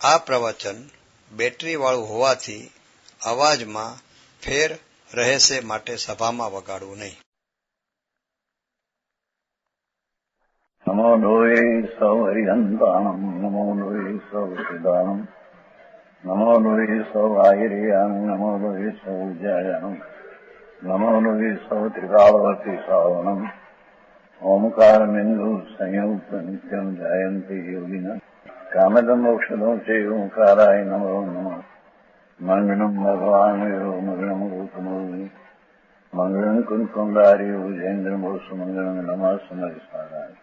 આ પ્રવચન બેટરીવાળું હોવાથી અવાજમાં ફેર રહેશે માટે સભામાં વગાડવું નહીં. નમો લોહે સૌ હરિહંતાણમ નમો લોહે સૌ સિદાનમ નમો લોહે સૌ આયર્યામ નમો લોહે સૌ જયનમ નમો લોહે સૌ ત્રિકાળવતી સાવનમ ઓમકારમિંદુ સંયુક્ત નિત્યમ જયંતિ યોગિના કામદમ મોક્ષદો છે ઓંકારાય નમો નમઃ. મંગળમ ભગવાન મંગળમ ગૌતમોની મંગળમ કુંકુંડારી ભુજેન્દ્રમો સુમંગળમ નમઃ સમરિસારાય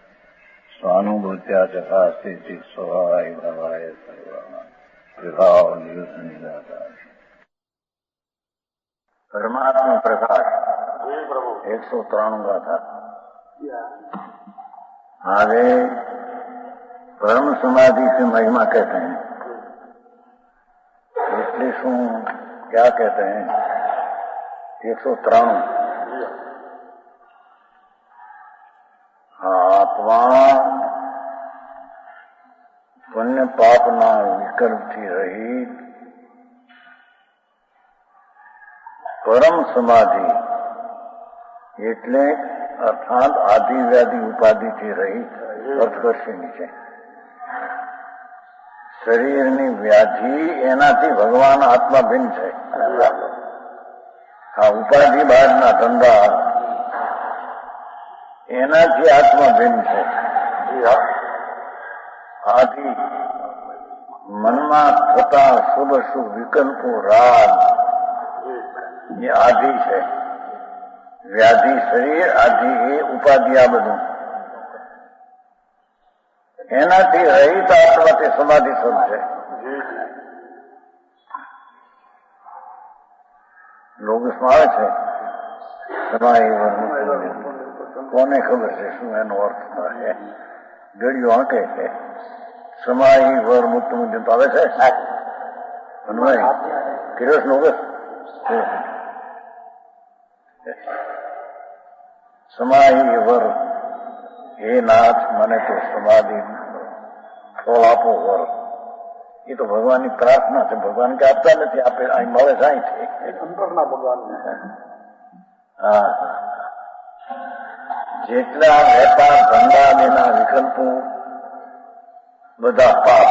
स्वानुभूत्या चकास्ते चित स्वभावाय भवाय सर्वमा विभाव नियुक्त निराकार. परमात्मा प्रकाश 193 का था. आगे परम समाधि से महिमा कहते हैं. इसलिए शू क्या कहते हैं 193. आत्मा पुण्य पापना विकल्पથી રહિત પરમ સમાધિ એટલે અર્થાત આદિ વ્યાધિ ઉપાધિથી રહિત અર્થદર્શિની છે. શરીરની વ્યાધિ એનાથી ભગવાન આત્મા ભિન્ન છે. આ ઉપાધિ બહારના ધંધા એનાથી આત્મા ભિન્ન છે. આદિ મનમાં થતા શુભ શુભ વિકલ્પો રાગ એ આદિ છે. વ્યાધિ શરીર આદિ એ ઉપાધિ. આ બધું એનાથી રહિત આત્મા તે સમાધિ સ્વરૂપ છે. લોગસમાં આવે છે સમાય કોને ખબર છે શું એનો અર્થ થાય. ગળીઓ આંકે છે સમાહી વર મુક્ત મુદ્દે તો આવે છે હનુમાઈ કિરસ નો સમાહી વર હે નાથ મને તો સમાધિ ફળ આપો વર. એ તો ભગવાનની પ્રાર્થના છે. ભગવાન કે આપતા નથી, આપે અહીં મળે છે અહીંથી અંતરના ભગવાન. હા, જેટલા વેપાર ધંધા એના વિકલ્પો બધા પાપ.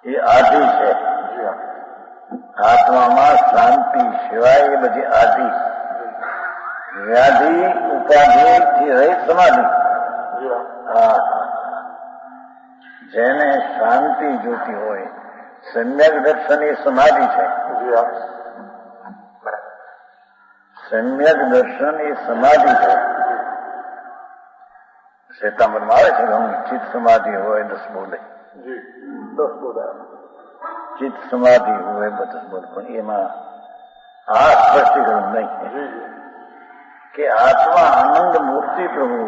એ આદિ છે. આત્મામાં શાંતિ સિવાય એ બધી આદિ. વ્યાધિ ઉપાધિથી રહિત સમાધિ. જેને શાંતિ જોતી હોય સમ્યક દર્શન એ સમાધિ છે. સમ્યક દર્શન એ સમાધિ છે. શ્વેતાંબરમાં આવે છે કે હું ચિત્ત સમાધિ હોય 10 બોલે. 10 બોલે ચિત્ત સમાધિ હોય 10 બોલે. પણ એમાં આ સ્પષ્ટીકરણ નહીં કે આત્મા આનંદ મૂર્તિ પ્રભુ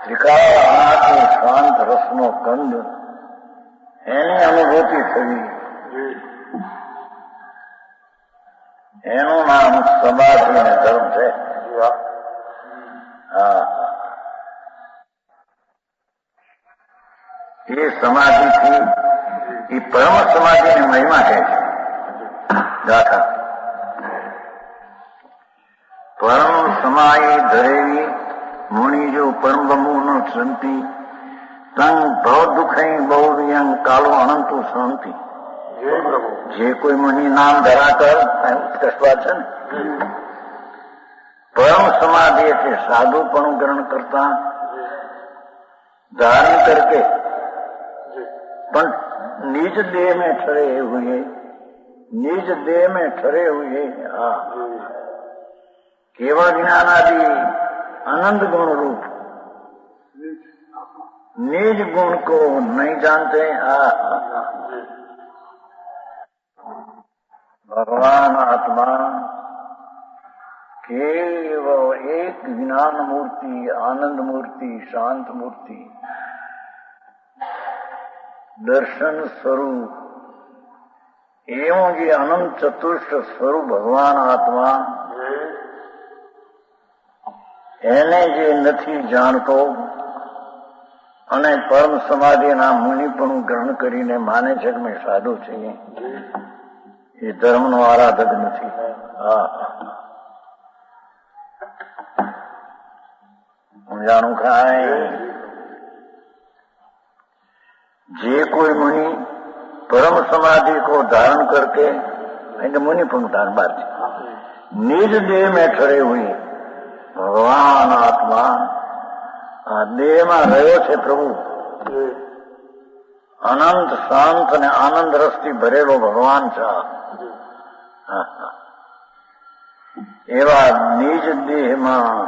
ત્રિકાળ અનાત્મ શાંત રસનો કંદ એની અનુભૂતિ થવી એનું નામ સમાધિ અને ધર્મ છે. એ સમાધિથી એ પરમ સમાધિની મહિમા કહે છે. દાખલા પરમ સમાયી ધરેવી મુનિ જો પરમ બમુ નો સંતિ તંગ ભવ દુઃખઈ બહુ યંગ કાલો અનંતો શાંતિ. જે કોઈ મુનિ નામ ધરા કર ઉત્કૃષ્ટવાદ છે ને. પરમ સમાધિ એટલે સાધુપણું ગ્રહણ કરતા धारण करके पण निज देह में ठहरे हुए, निज देह में ठहरे हुए केवल ज्ञानादि आनंद गुण रूप निज गुण को नहीं जानते. भगवान आत्मा केवल एक ज्ञान मूर्ति, आनंद मूर्ति, शांत मूर्ति, दर्शन स्वरूप एवं ये अनंत चतुष्ट स्वरूप भगवान आत्मा એને જે નથી જાણતો અને પરમ સમાધિના મુનિપણું ગ્રહણ કરીને માને છે કે મેં સાધુ છીએ, એ ધર્મનો આરાધક નથી. સમજાણું કાંઈ? જે कोई मुनि परम समाधि को धारण करके, मुनि पण धारण बात निज देह में ठरे हुए भगवान आत्मा देह में રહ્યો છે પ્રભુ, અનંત શાંત અને આનંદ રસથી ભરેલો ભગવાન છે. એવા નિજ દેહમાં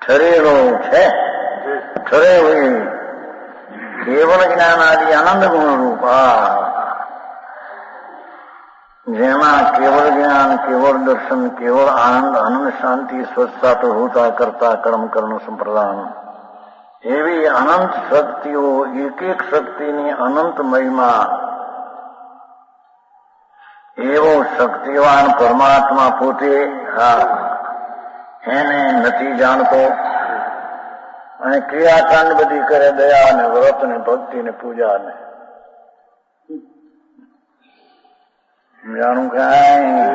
ઠરેલો છે, ઠરે हुए કેવળ જ્ઞાન આદિ આનંદ ગુણ રૂપા, જેમાં કેવળ જ્ઞાન, કેવળ દર્શન, કેવળ આનંદ, આનંદ શાંતિ, સ્વચ્છતા, પ્રભુતા, કરતા, કર્મ કર્ણ સંપ્રદાન, એવી અનંત શક્તિઓ, એક એક શક્તિની અનંત મહિમા, એવો શક્તિવાન પરમાત્મા પોતે એને નથી જાણતો અને ક્રિયાકાંડ બધી કરે, દયા ને વ્રત ને ભક્તિ ને પૂજા ને. જાણું કાંઈ?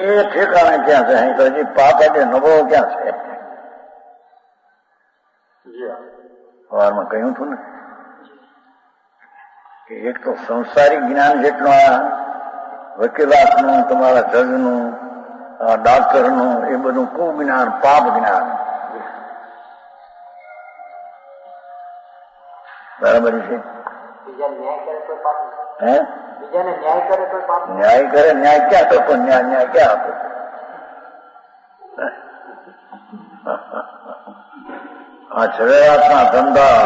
એ ઠેકાણે ક્યાં છે? અહીં તો હજી પાપ આજે નવો ક્યાં છે? સવારમાં કહ્યું હતું ને કે એક તો સંસારી જ્ઞાન જેટલું આ વકીલાતનું, તમારા જજનું, ડાક્ટરનું, એ બધું કુજ્ઞાન, પાપ જ્ઞાન. બરાબર છે? હે? ન્યાય કરે, ન્યાય ક્યાં તો પણ ન્યાય ક્યાં આપે? આ છરેરાતના ધંધા,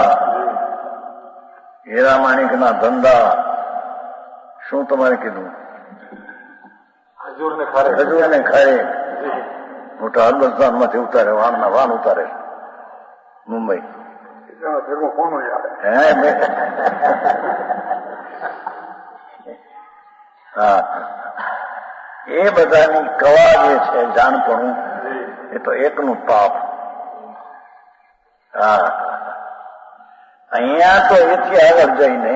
હીરા માણિકના ધંધા, શું તમારે કીધું? હજૂરને ખારે મોટા અરબસ્તાનમાંથી ઉતારે, વાનના વાન ઉતારે મુંબઈ. હા, એ બધાની કવા જે છે જાણપણું, એ તો એકનું પાપ. હા, અહીંયા તો એથી આગળ જઈને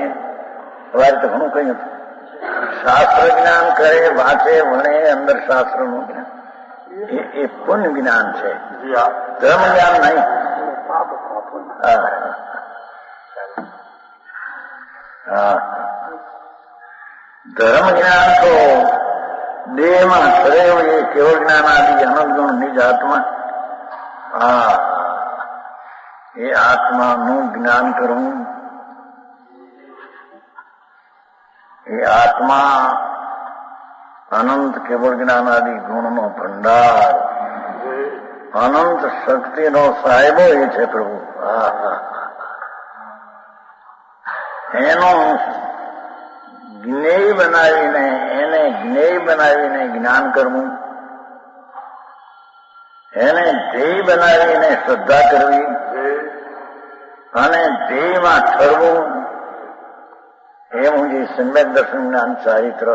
સવારે તો ઘણું કહ્યું, શાસ્ત્ર જ્ઞાન કરે, વાંચે, ભણે, અંદર શાસ્ત્રનું જ્ઞાન, એ પુણ્ય જ્ઞાન છે, ધર્મ જ્ઞાન નહીં. ધર્મ જ્ઞાન તો દેહમાં ઠરે હોય, એ કેવળ જ્ઞાન આદિ અનંત ગુણ નિજ આત્મા, એ આત્માનું જ્ઞાન કરવું, એ આત્મા અનંત કેવળ જ્ઞાન આદિ ગુણનો ભંડાર, અનંત શક્તિનો સાહેબો એ છે પ્રભુ. એનો જ્ઞેય બનાવીને, એને જ્ઞેય બનાવીને જ્ઞાન કરવું, એને ધ્યેય બનાવીને શ્રદ્ધા કરવી અને ધ્યેયમાં ઠરવું, એવું જે સમ્યક દર્શન જ્ઞાન ચારિત્ર,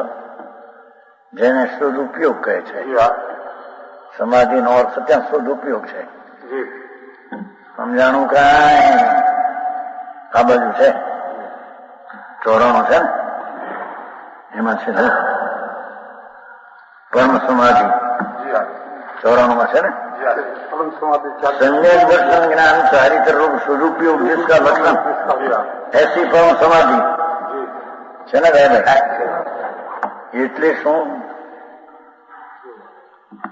જેને શુદ્ધ ઉપયોગ કહે છે. સમાધિનો અર્થ ત્યાં શુદ્ધ ઉપયોગ છે. સમજાણું કાંઈ? આ બાજુ છે 94 છે ને, એમાં છે પરમ સમાધિ 94 છે ને. सम्यक दर्शन ज्ञान चारित्र रूप सदुपयोग जिसका लक्षण ऐसी परम समाधि છે ને ભાઈ. એટલે શું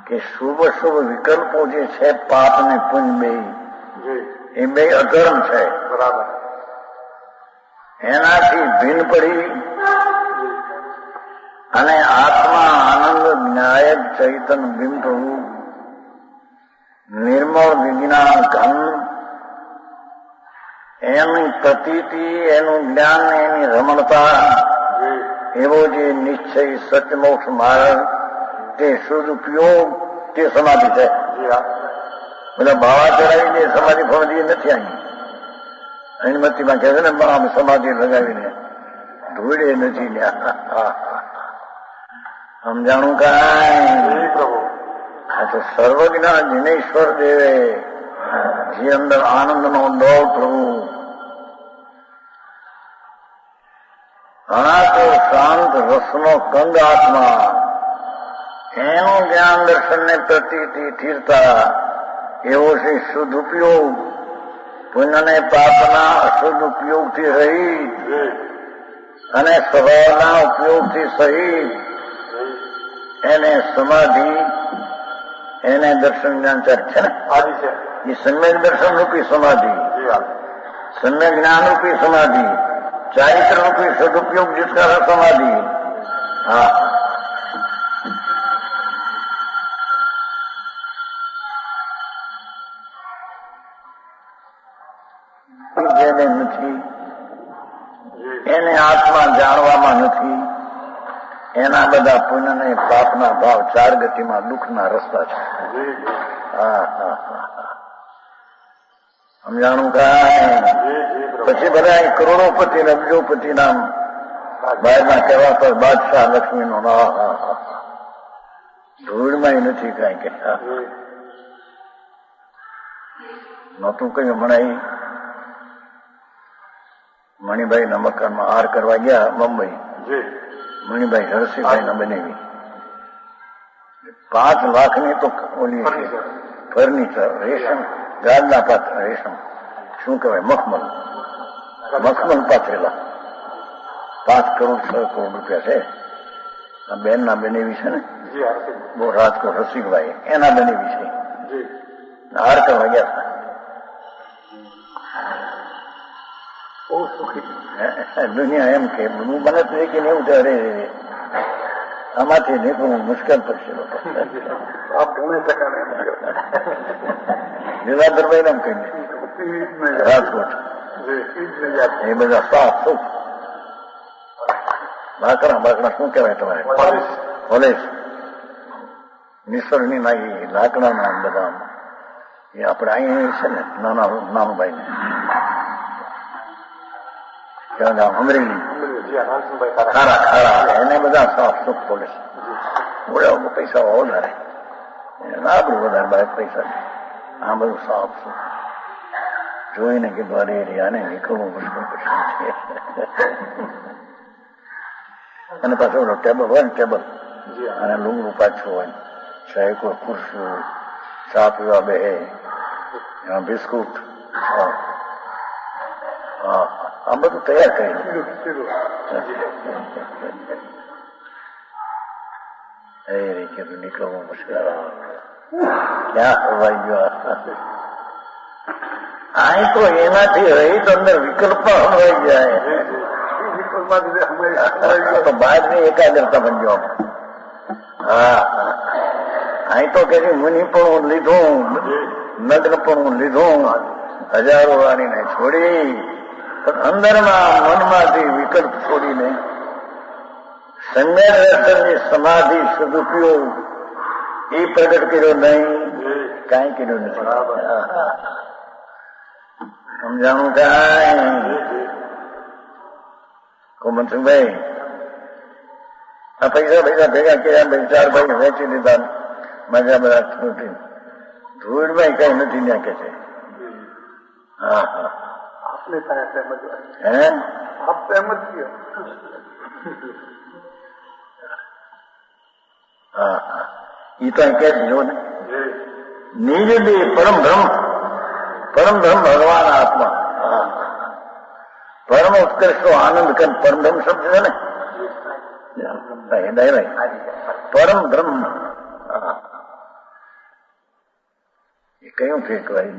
કે શુભ શુભ વિકલ્પો જે છે, પાપ ને પુણ્ય બે, એ બે અધર્મ છે. બરાબર. એનાથી ભિન્ન પડી અને આત્મા આનંદ ન્યાયક ચૈતન બિંબ પ્રભુ નિર્મળ વિજ્ઞાન ઘન, એની પ્રતીતિ, એનું જ્ઞાન, એની રમણતા, એવો જે નિશ્ચય સચમોક્ષ માર્ગ, તે શુદ્ધ ઉપયોગ, તે સમાધિ છે. બધા ભાવા ચડાવીને સમાધિ ફળદી નથી આવી. અનુમતિમાં કહે છે ને, સમાધિ લગાવીને ધૂળે નથી લ્યા. સમજાણું કાંઈ? તો સર્વજ્ઞ જિનેશ્વર દેવે જે અંદર આનંદનો દોર પ્રભુ અણાતો શાંત રસનો કંદ આત્મા એનું જ્ઞાન દર્શનને પ્રતીતિ થીરતા એવો છે શુદ્ધ ઉપયોગ પુણ્યને પાપના અશુદ્ધ ઉપયોગથી રહિત અને સ્વભાવના ઉપયોગથી સહિત એને સમાધિ એને દર્શન જ્ઞાન છે ને ये सम्यक दर्शन रूपी समाधि सम्यक ज्ञान रूपी समाधि चारित्र रूपी सदुपयोग जिसका है समाधि हाँ જેને નથી એને આત્મા જાણવામાં નથી એના બધા પુણ્ય ને પાપના ભાવ ચાર ગતિમાં દુઃખના રસ્તા છે હા હા હા સમજાણું કાંઈ પછી બધા કરોડોપતિ અબજોપતિ નામ બહારના કહેવા પર બાદશાહ લક્ષ્મીનો ધૂળમાં નથી કાંઈ કે નહોતું કહ્યું મણાઈ મણિભાઈના મકાનમાં હાર કરવા ગયા મુંબઈ મણિભાઈ હરસિંહભાઈ ના બનેવી 5 લાખની તો ઓલી ફર્નિચર રેશમ ગાદલા પાત્ર રેશમ શું કહેવાય મખમલ પાથરેલા 5 કરોડ 6 કરોડ રૂપિયા છે આ બેન ના બનેવી છે ને બહુ રાજકોટ રસિકભાઈ એના બનેવી છે હાર કરવા ગયા દુનિયા એમ કે હું મને તો કે એવું છે અરે આમાંથી નીકળવું મુશ્કેલ પડશે લોકો લીલાધરભાઈ નામ કહીને રાજકોટ એ બધા સાફ સુખ બાકડા શું કહેવાય તમારે કોલેજ નિસર્ગની ના એ લાકડાના બધા એ આપણે અહીંયા છે ને નાનુભાઈ ને અમરેલી ખારા એને બધા સાફ સુખ પોલીસ બોલાવો પૈસા વધારે આપણું વધારે બાદ પૈસા આ બધું સાફ સુખ જોઈને કીધું અરે આને નીકળવું મુશ્કેલ પડશે અને પાછું ઓલો ટેબલ હોય ને ટેબલ અને લુગડું પાછું હોય ચાહે કોઈ ખુરશી ચા પીવા બે બિસ્કુટ આ બધું તૈયાર કરી કીધું નીકળવું મુશ્કેલ ક્યાં હવાઈ ગયો અહીં તો એનાથી રહીત અંદર વિકલ્પ હવાઈ જાય તો બહારની એકાગ્રતા બનજો હા અહીં તો કે મુનિ પણ લીધું નગ્ન પણ લીધું હજારો વાળીને છોડી પણ અંદરમાં મનમાંથી વિકલ્પ છોડીને સંજ્ઞા દર્શનની સમાધિ સદુપયોગ એ પ્રગટ કર્યો નહીં કાંઈ કર્યું નથી સમજાણું કાંઈ કોમનસિંહભાઈ આ પૈસા ભેગા કર્યા 4 ભાઈ વેચી દીધા મજા બધા ધૂળભાઈ કઈ નથી ત્યાં કે છે હા હા આપને હે આપ સહેમત કિયો હા હા એ તો કહે જો ને નિજ દે પરમ બ્રહ્મ ભગવાન આત્મા પરમ ઉત્કર્ષ આનંદ કર પરમ બ્રહ્મ શબ્દ છે ને પરમ બ્રહ્મ એ કયું ફેંકવાય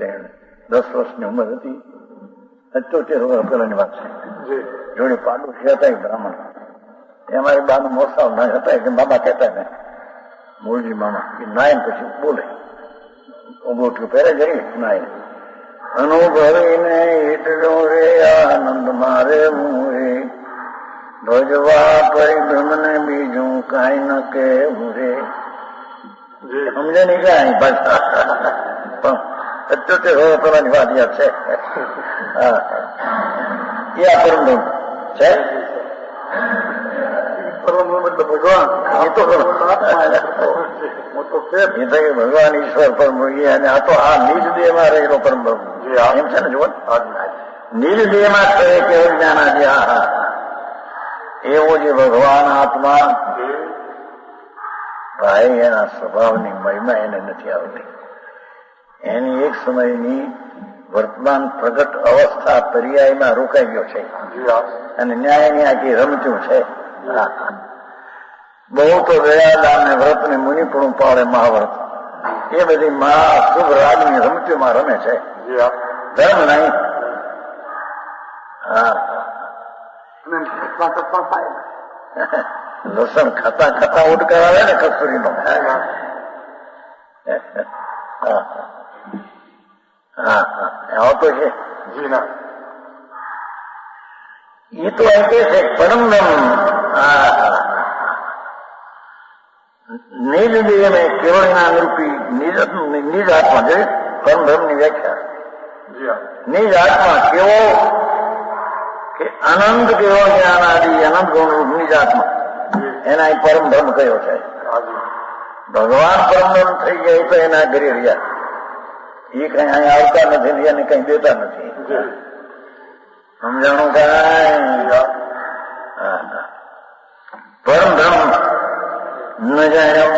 10 વર્ષની ઉંમર હતી 78 વર્ષ પેલાની વાત છે જોડે પાડોશી હતા બ્રાહ્મણ એ અમારી બાનું મોસાવ ના હતા કે બાબા કહેતા ને મૂળજી મામા એ નાય પછી બોલે ઉભો પહેરે જઈ નાય અનુભવીને એટલો રે આનંદ મારે હું રે ભજવા પરિભ્રમ ને બીજું કાંઈ ન કેવું રે સમજે નહીં કાંઈ ભાષા 78 વર્ષ પેલાની વાત યાદ છે હા એ આ પરમ છે પરમ તો ભગવાન એ તો ભગવાન ઈશ્વર પરમ અને આ તો આ નિજ દેહમાં રહેલો પરમ બ્રહ્મ એમ છે ને જુઓ નિજ દેહમાં થયે કેવળ જ્ઞાનાદિ હા એવો જે ભગવાન આત્મા ભાઈ એના સ્વભાવની મહિમા એને નથી આવતી. એની એક સમયની વર્તમાન પ્રગટ અવસ્થા પર્યાયમાં રોકાઈ ગયો છે અને ન્યાયની આખી રમતું છે. બહુ તો દયાદાન ને વ્રત ને મુનિપણું પાડે મહાવ્રત એ બધી મહા શુભ રાગની રમતીમાં રમે છે, ધર્મ નહીં. લસણ ખાતા ખાતા ઉડકાર આવે ને કસ્તુરીનો. આવતો છે એ તો એમ કે છે પરમબ્રહ્મ નિજ દેહ में केवल ज्ञान रूपी निज आत्मा जो परम ब्रह्म ની વ્યાખ્યા નિજ આત્મા કેવો કે અનંત કેવો જ્ઞાન આદિ અનંત ગુણ રૂપ નિજ આત્મા એના પરમ બ્રહ્મ કયો છે. ભગવાન પરમ બ્રહ્મ થઈ ગયા તો એના ઘરે રહ્યા એ કઈ અહીંયા આવતા નથી એને કઈ દેતા નથી. સમજાણું કઈ પરમ બ્રહ્મ ન જાણ્યો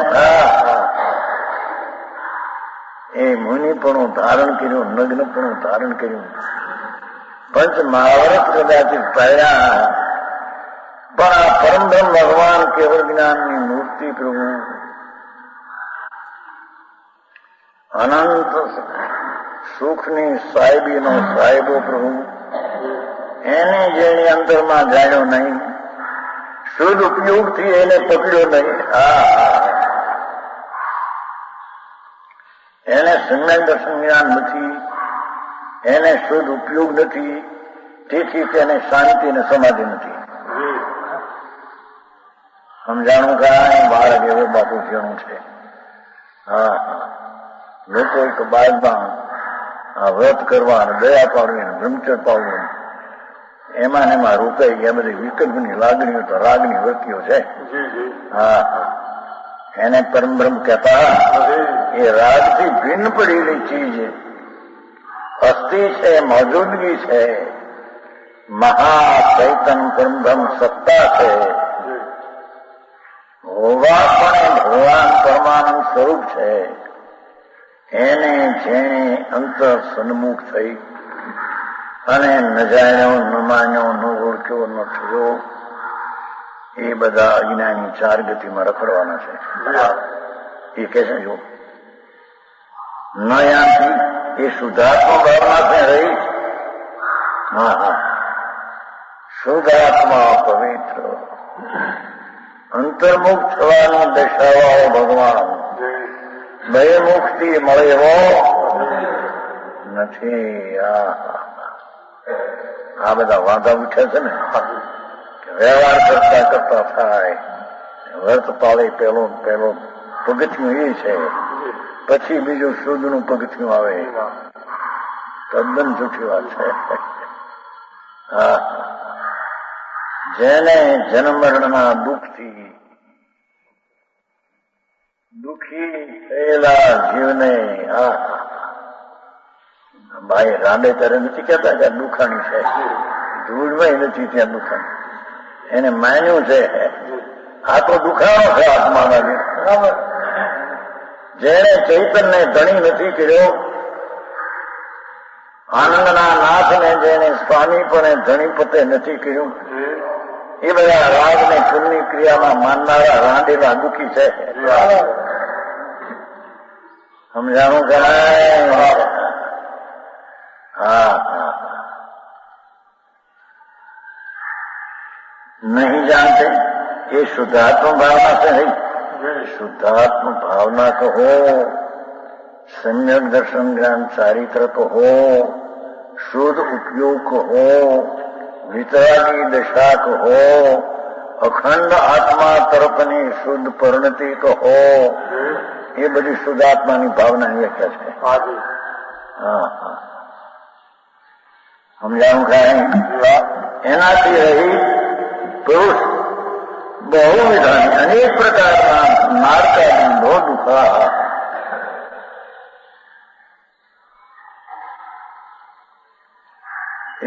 એ મુનિપણું ધારણ કર્યું, નગ્નપણું ધારણ કર્યું, પંચ મહાવરત કદાચિત પાયા પણ આ પરમ બ્રહ્મ ભગવાન કેવળ જ્ઞાનની મૂર્તિ પ્રભુ અનંત સુખની સાહેબીનો સાહેબો પ્રભુ એને જેની અંતરમાં જાણ્યો નહીં, શુદ્ધ ઉપયોગથી એને પકડ્યો નહીં. એને સંજ્ઞાન દર્શન જ્ઞાન નથી, એને શુદ્ધ ઉપયોગ નથી, તેથી તેને શાંતિ અને સમાધિ નથી. સમજાણું કાંઈ બાળક એવો બાપુ જેવું છે. લોકો એક બાદમાં આ વ્રત કરવા અને દયા પાડવી બ્રહ્મચર્ય પાડવું એમાં એમાં રોકાઈ ગયા. બધી વિકલ્પની લાગણીઓ તો રાગની વૃત્તિઓ છે. એને પરમ બ્રહ્મ કહેતા. એ રાગથી ભિન્ન પડેલી ચીજ અસ્થિ છે, મોજૂદગી છે, મહાચૈતન પરમ બ્રહ્મ સત્તા છે, હોવા પણ ભગવાન પરમાનંદ સ્વરૂપ છે. એને જેને અંતર સન્મુખ થઈ અને ન જાણ્યો, ન માન્યો, ન ઓળખ્યો, ન થયો એ બધા અજ્ઞાની ચાર ગતિમાં રખડવાના છે. એ કે છે જો ન યાંથી એ શુદ્ધાત્મા ભાવના છે રહી. શુદ્ધાત્મા પવિત્ર અંતર્મુખ થવાની દશાવાળો ભગવાન બહિર્મુખથી મળે એવો નથી. આ બધા વાંધા ઉઠે છે ને વ્યવહાર કરતા કરતા થાય. વર્ત પાળે પેલો પગથિયું એ છે, પછી બીજું શુદ્ધનું પગથિયું આવે. તદ્દન જૂઠી વાત છે. જેને જન્મ મરણના દુઃખથી દુઃખી થયેલા જીવને ભાઈ રાંડે ત્યારે નથી કહેતા કે દુખાણી છે, ધૂળમાં નથી ત્યાં દુખાણી. એને માન્યું છે આ તો દુખાણો છે આત્માના. જેને ચૈતનને ધણી નથી કર્યો, આનંદના નાથને જેને સ્વામી પણ ધણી પતે નથી કર્યું, એ બધા રાગને પુણ્ય ક્રિયામાં માનનારા રાંડેલા દુઃખી છે. સમજાણું કરાય. नहीं जानते ये शुद्धात्म भावना से है. शुद्धात्म भावना कहो, सम्यक दर्शन ज्ञान चारित्र कहो, शुद्ध उपयोग कहो, वितरागी दशा कहो, अखंड आत्मा तरफनी शुद्ध परिणति कहो, ये बड़ी शुद्धात्मानी भावना व्याख्या है. समझाऊं खाए एनाથી રહી પુરુષ બહુવિધાની અનેક પ્રકારના નારકાદી નો દુઃખા.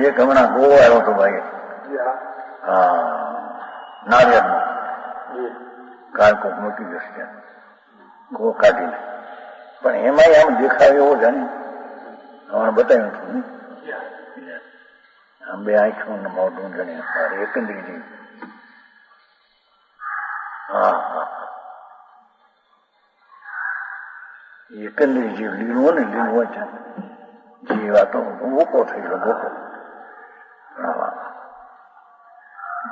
એક હમણાં ગોવા આવ્યો હતો ભાઈ, નારિયેળનો કાળકોક મૂકી જશે ગો કાઢીને, પણ એમાં આમ દેખાવ એવો જાણે હમણાં બતાવ્યું હતું ને, આમ બે આંખું મોઢું જાણે એકંદરી જેવી. એકંદરી જે લીલું ને લીલું છે જે વાતો ભૂકો થઈ ગયો ભૂકો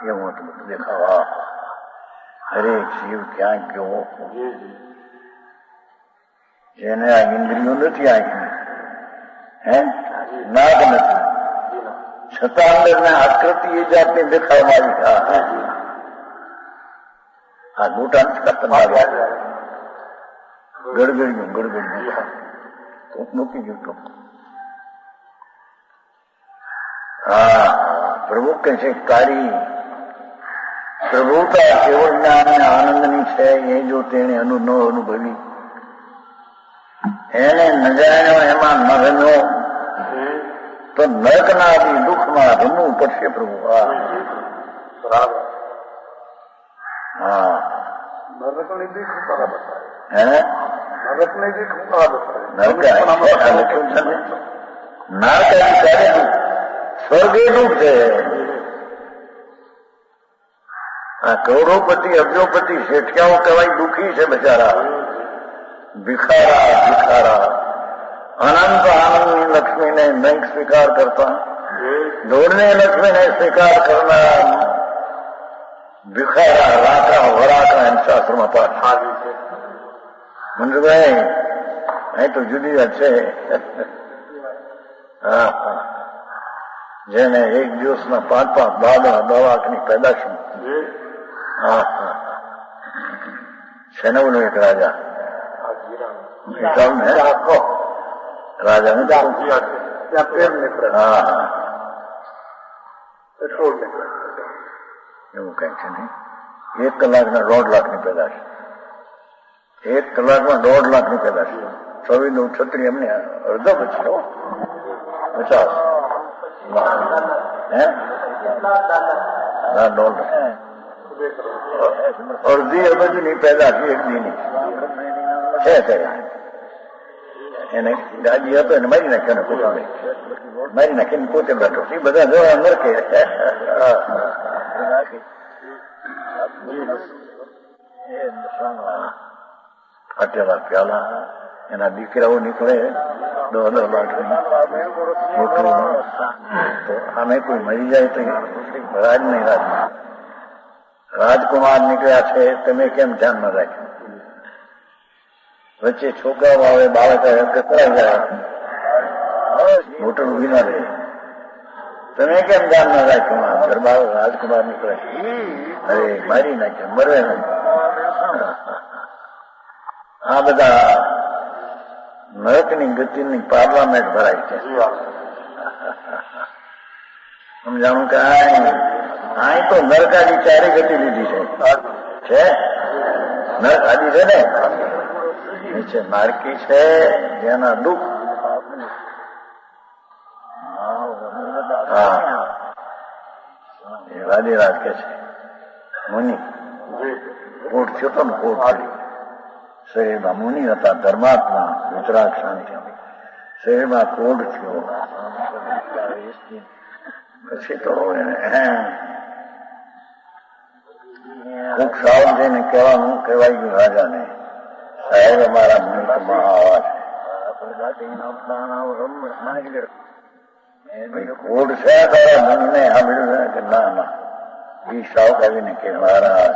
એવું હતું બધું દેખાવા. હરેક જીવ ક્યાંક ગયો જેને આ ઇન્દ્રિયો નથી આવી હે નાગ નથી છતાં અંદર આકૃતિ એ જાતની દેખાવામાં આવી. આ મોટા કરતા ગડગડિયું મૂકી ગયું તો પ્રભુ કહે છે તારી પ્રભુતા કેવળ જ્ઞાન અને આનંદની છે. એ જો તેને ન અનુભવી, એને ન જાણ્યો, એમાં ન રમ્યો તો નરકના દુઃખમાં રમવું પડશે પ્રભુ. નરકની દીખ બરાબર હે નરકની દીખ બરાબર નારકાદી સ્વર્ગે દુઃખ છે. આ કરોડોપતિ અબજોપતિ શેઠિયાઓ કહેવાય દુઃખી છે બચારા, ભિખારા અનંત આનંદની લક્ષ્મીને નહીં સ્વીકાર કરતા, દોડને લક્ષ્મીને સ્વીકાર કરનાર ભિખારા રાકા વરાકા એમ શાસ્ત્રમાં પાઠ આવી છે. મંજુભાઈ અહીં તો જુદી વાત છે. જેને એક દિવસના 5-5 દાદા દવાકની પેદાશ છે ને બોલો એક રાજા રાજા એવું કઈ છે નહીં. 1 કલાકના 1.5 લાખની પેદાશ, 1 કલાકમાં 1.5 લાખની પેદાશ. 24 36 એમને અડધો પછી 50 અડધી અબજની પેદાશ એક દીની છે. એને ગાડી હતો એને મારી નાખ્યો, પોતે મારી નાખીને પોતે બેઠો. એ બધા જવા અંદર કે ફાટેલા પ્યાલા, એના દીકરાઓ નીકળે 10 લાખની મોટું. તો આમે કોઈ મરી જાય તો રાજ નહીં, રાજકુમાર નીકળ્યા છે, તમે કેમ ધ્યાન ન રાખ્યું? વચ્ચે છોકરાઓ આવે, બાળક કતરાઈ જાય, મોટર ઉભી ના રહે, તમે કેમ ધ્યાન ન રાખ્યું? દરબાર રાજકુમાર નીકળે, અરે મારી નાખ્યા, મરવે નહીં. આ બધા નરકની ગતિની પાર્લામેન્ટ ભરાય છે. સમજાણું કે અહીં તો નરકાદી 4 ગતિ લીધી છે. નરકાદી છે ને, નીચે નારકી છે જેના દુઃખ. એ વાદીરાજ કે છે મુનિ કોટ થયો તો ને, કોટ શરીરમાં મુનિ હતા, ધર્માત્મા ગુજરાત શાંતિ, શરીરમાં કોડ થયો. પછી તો ખૂબ સાવધ જઈને કહેવાનું કહેવાય ગયું રાજાને, સાહેબ અમારા મુનિમાં આવા છે. કોડ છે તારા મુનિને સાંભળ્યું કે ના. એ સાવક આવીને કે મહારાજ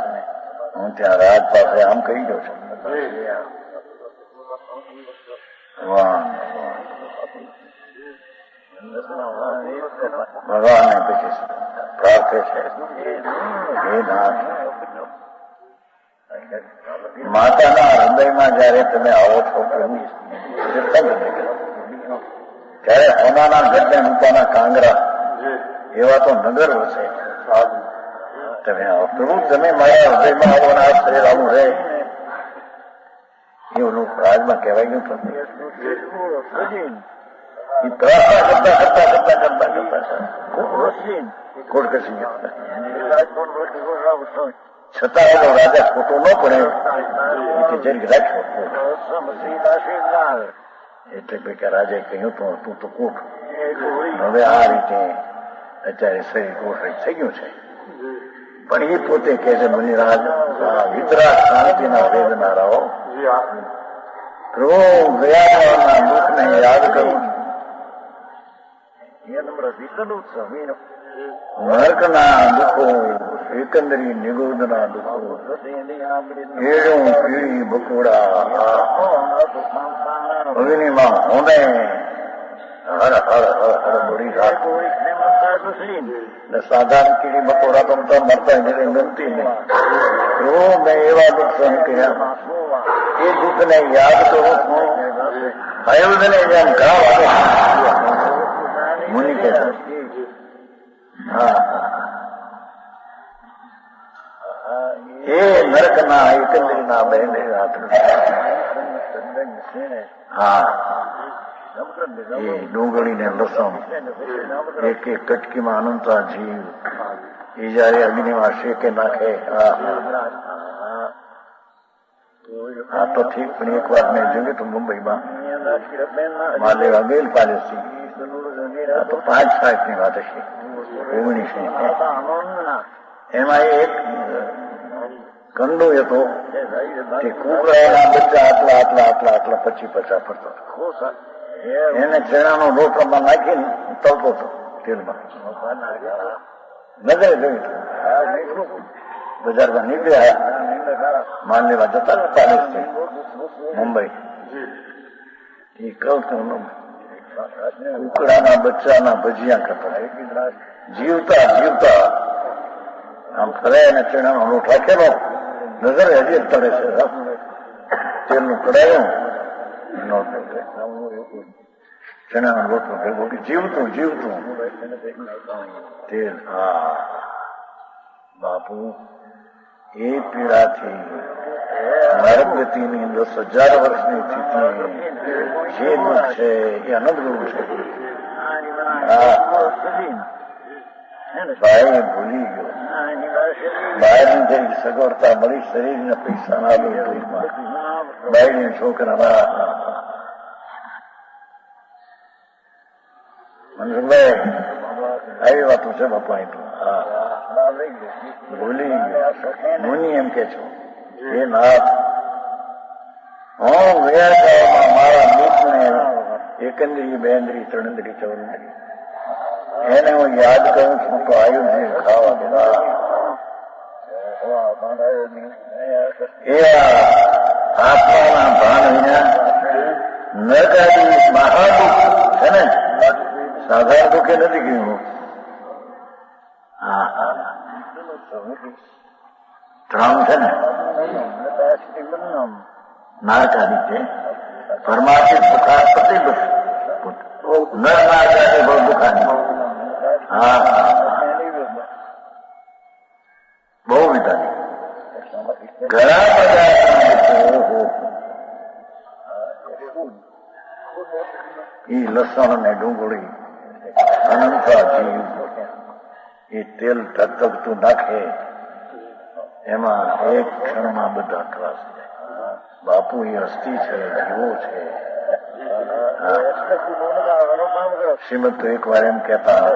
હું ત્યાં રાજ પાસે આમ કહી દઉં છું. ભગવાનને પછી પ્રાર્થે છે, હે નાથ, માતાના હૃદયમાં જયારે તમે આવો છો ત્યારે સોનાના ગઢને મૂકવાના કાંગરા એવા તો નગર વસે. તમે પ્રભુ તમે મારા હૃદયમાં આવો ને આ શરીર આવું રહે એવું રાજમાં કહેવાય ગયું પણ એ પ્રાર્થના કરતા કરતા કરતા કરતા કરતા કોટ કસી છતાં એનો રાજા ખોટો ન પડે એ જરી રાખ્યો એટલે કે રાજાએ કહ્યું તો તું તો કોટ હવે આ રીતે અત્યારે શરીર કોટ થઈ ગયું છે પણ એ પોતે કહે છે મુનિરાજ વિતરાગ શાંતિના વેદનારાઓ પ્રભુ ગયા દુઃખને યાદ કરું નરકના દુઃખો એકંદરી નિગોદના દુઃખો એડું પીળી બકોડા અગ્નિમાં હોને હર હર હર હર બોડી રાખો સાધારણ કીડી બકોડા તો મરતા જયારે ગમતી નહીં મેં એવા દુઃખ સહન કર્યા એ દુઃખને યાદ કરું છું અયોધને જેમ ઘણા મુનિ કે એ નરકના એકંદરીના બહેને એ ડુંગળીને લસણ એક એક કટકીમાં અનંતા જીવ એ જયારે અગ્નિમાં શેકે નાખે હા તો ઠીક પણ એક વાર મેં જોયું હતું મુંબઈમાં માલેવા બેલ પાલેસી આ તો 5-7 ની વાત હશે 19 એમાં એક કંડો હતો તે કુકડાના બચ્ચા આટલા આટલા આટલા આટલા 50-50 ફરતો એને ચણાનો રોટલામાં નાખીને તળતો હતો તેલમાં નજરે જોયું બજારમાં નીકળ્યા માલ લેવા જતા પાલેસથી મુંબઈ એ કહું કુકડાના બચ્ચાના ભજીયા કરતા જીવતા જીવતા આમ ફરે અને ચણાનો લોટ રાખેલો નજરે હજી તળે છે તેલનું કડાયું ચણાનો લોટ ભેગો જીવતું જીવતું તેલ બાપુ એ પીડાથી નરકગતિની 10,000 વર્ષની સ્થિતિ જે દુઃખ છે એ અનંતનું છે ભાઈ ભૂલી ગયો બહારની જઈ સગવડતા મળી શરીરના પૈસા ના બાયડી છોકરા મનસુખભાઈ આવી વાતો છે બાપા ભૂલી ગયો મુનિ એમ કે છો એ નાથ હું વ્યાસમાં મારા મિત્રને એકંદરી બેન્દ્રી ત્રણેન્દ્રી ચૌરંદ્રી એને હું યાદ કરું છું તો આયુર્વેદ ખાવા દેવા એ આત્માના ભાન વિના નરકાદી મહાદુઃખ છે ને સાધારણ દુઃખે નથી ગયું ત્રણ છે ને નારકાદી છે પરમાર્થિક દુઃખા પ્રતિબુષ નર નારકાદી બહુ દુઃખાની બહુ વિધાની ઘણા બધા એ લસણ ને ડુંગળી અનંતા જીવ એ તેલ ધગધગતું નાખે એમાં એક ક્ષણમાં બધા ત્રાસ જાય બાપુ એ અસ્થિ છે જીવો છે શ્રીમદ તો એક વાર એમ કહેતા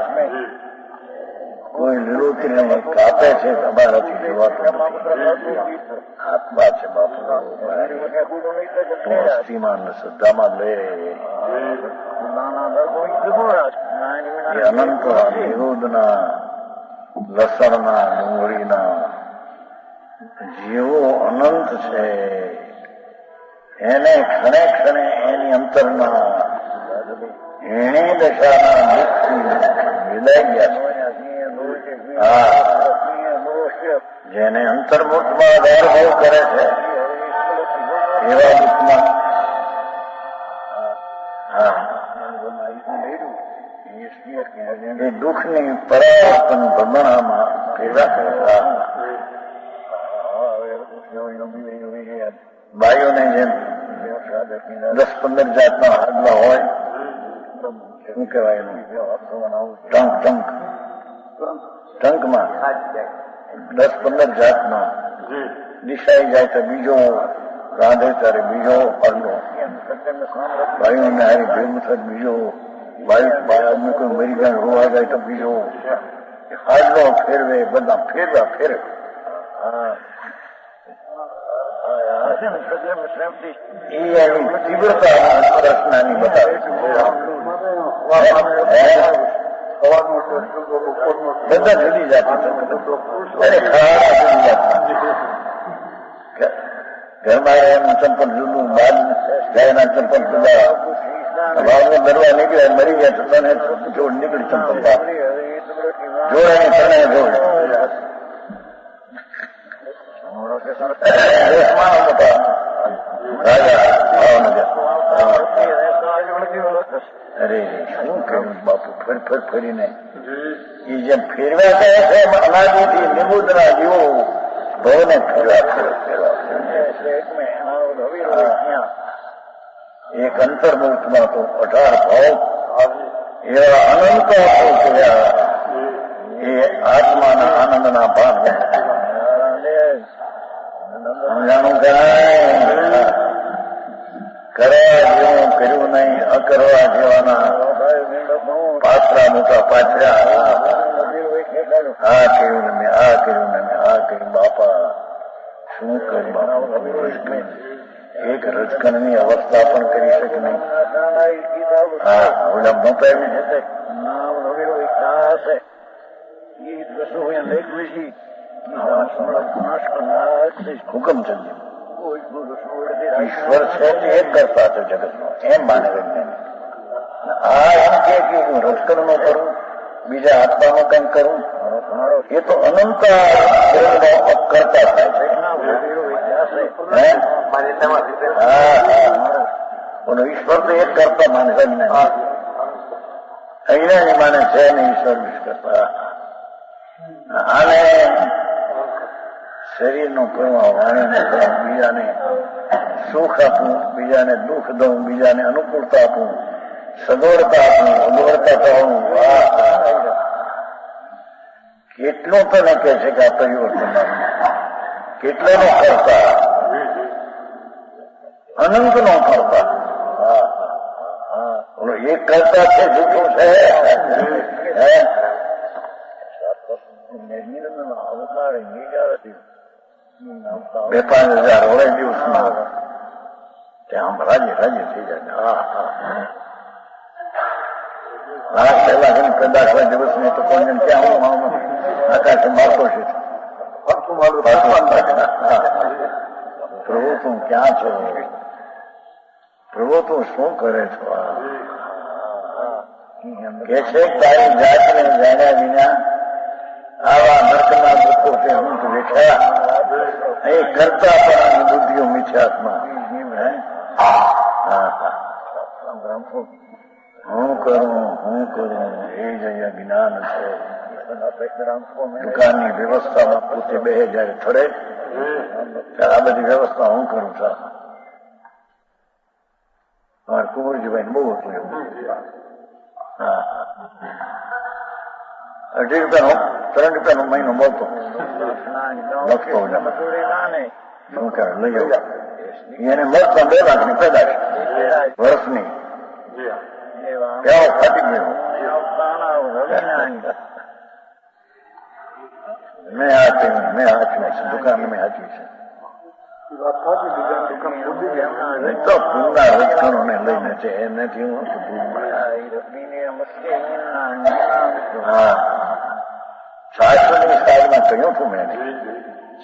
કોઈ લીલોતરીને કાપે છે તમારાથી જોવાતું નથી આત્મા છે બાપુ તું અસ્થિમાં શ્રદ્ધામાં લે એ અનંત વિરોધના લસણના ડુંગળીના જીવો અનંત છે એને ક્ષણે ક્ષણે એની અંતરના એની દશાના દુઃખથી વિદાઈ ગયા છે જેને અંતર્મુખમાં અનુભવ કરે છે એવા દુઃખમાં એ દુઃખની પરાવર્તન ભ્રમણામાં ફેરવા કરતા ભાઈઓને જેમ 10-15 જાતના હાડલા હોય, શું કહેવાય એનું, ટંકમાં 10-15 જાતના દિશાઈ જાય તો બીજો રાંધે ત્યારે બીજો હાડલો, ભાઈઓને હારી ભેગું થાય બીજો, ભાઈ કોઈ મરી જાય રોવા જાય તો બીજો હાડલો ફેરવે, બધા ફેરવા ફેરવે. એ એની તીવ્રતા રચનાની બતાવે છે. બધા જુદી જાતિ જુદી જાતિ. ઘરમાં એનું ચંપલ જુદું, બાદ ગાયના ચંપલ જુદા. ભાવને દરવા નીકળે મરી ગયા તો તને જોડ નીકળી ચંપલ જોડે તને જોડ. અરે શું કર્યું બાપુ, ફર ફરીને એ જેમ ફેરવ્યા કહે છે અનાદિથી નિમુદ્રા જેવો ભવને ફેરવા. એક અંતર્મુક્તમાં તો 18 ભાવ એવા અનંત થયા એ આત્માના આનંદના ભાન. સમજાણું કરાય, કરવા જેવું કર્યું નહીં, અકરવા જેવાના પાછરા મોટા પાછરા. આ કર્યું ને મેં આ કર્યું ને મેં આ કર્યું. બાપા શું કર્યું બાપા, એક રજકણની અવસ્થા પણ કરી શકે નહીં. હા ઓલા ન પહેરી જશે હુકમ ચંદ્ર ઈશ્વર છે તે એક કરતા હતો જગતનો, એમ માને વૈજ્ઞાનિક. આ એમ કે હું રજકણ નો કરું, બીજા આત્માનું કંઈક કરું, એ તો અનંત કરતા થાય છે. બોલો ઈશ્વર તો એક કરતા માને વૈજ્ઞાનિક, અહીંયા માને છે ને ઈશ્વર વિશ કરતા. આને શરીરનો કરવા, વાણીનો કરવા, બીજાને સુખ આપવું, બીજાને દુઃખ દઉં, બીજાને અનુકૂળતા આપવું, સગવડતા આપવું, અગવડતા થવાનું. કેટલું તને કહે છે કે આ પરિવર્તન કેટલો નો કરતા, અનંત નો કરતા. એક કરતા છે જૂઠું છે. બે 5 હજાર હોય દિવસમાં ત્યાં રાજી થઈ જાય. લાખ પહેલા પેદા હોય દિવસની તો કોઈ ક્યાં આકાશે મારતો છે. પ્રભુ તું ક્યાં છો, પ્રભુ તું શું કરે છો? કે છે તારી જાતને જાણ્યા વિના આવા નર્કના દુઃખો તે હું વેઠ્યા એ કરતા પણ બુદ્ધિઓ મિથ્યાત્મા. હું કરું એ જ અહીંયા જ્ઞાન છે. દુકાનની વ્યવસ્થામાં પોતે 2 જયારે થડે ત્યારે આ બધી વ્યવસ્થા હું કરું છું. મારા કુંવરજીભાઈ બહુ હતું એવું. 2 રૂપિયાનો 3 રૂપિયાનો મહિનો મળતો લખતો શું કરે લઈ આવ. એને મળતા 2 લાખની પેદાશ વર્ષની ફાટી ગયો. મેં હાચવી છે દુકાન, મેં હાચવી છે. તો પૂરના રજકણો ને લઈને છે એનાથી હું સાસઠની સાલમાં કહ્યું છું મેં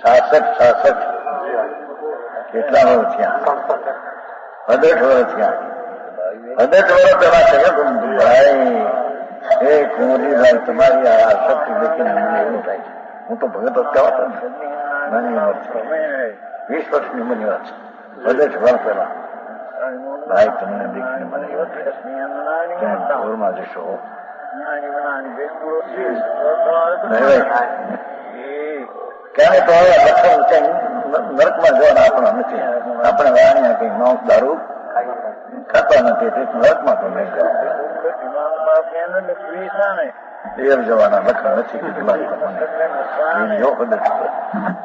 66 કેટલા વર્ષ થયા? 18 વર્ષ થયા. 18 વર્ષ પેલા કહ્યું છું ભાઈ એ કુંવરીભાઈ તમારી આ શક્તિ દેખીને મને એવું થાય છે. હું તો ભગત જ કહેવાતો ને, નાની વાત છે, 20 વર્ષની મને વાત છે. 18 વર્ષ પહેલા ભાઈ તમને દેખીને મને એવું થાય ઘરમાં જશો ક્યાંય તો હવે લક્ષણ કઈ નરકમાં જવાના આપણા નથી. આપણે વાણિયા કઈ માંસ દારૂ ખાતા નથી, નરકમાં તો નહીં દેવ જવાના લક્ષણ નથી.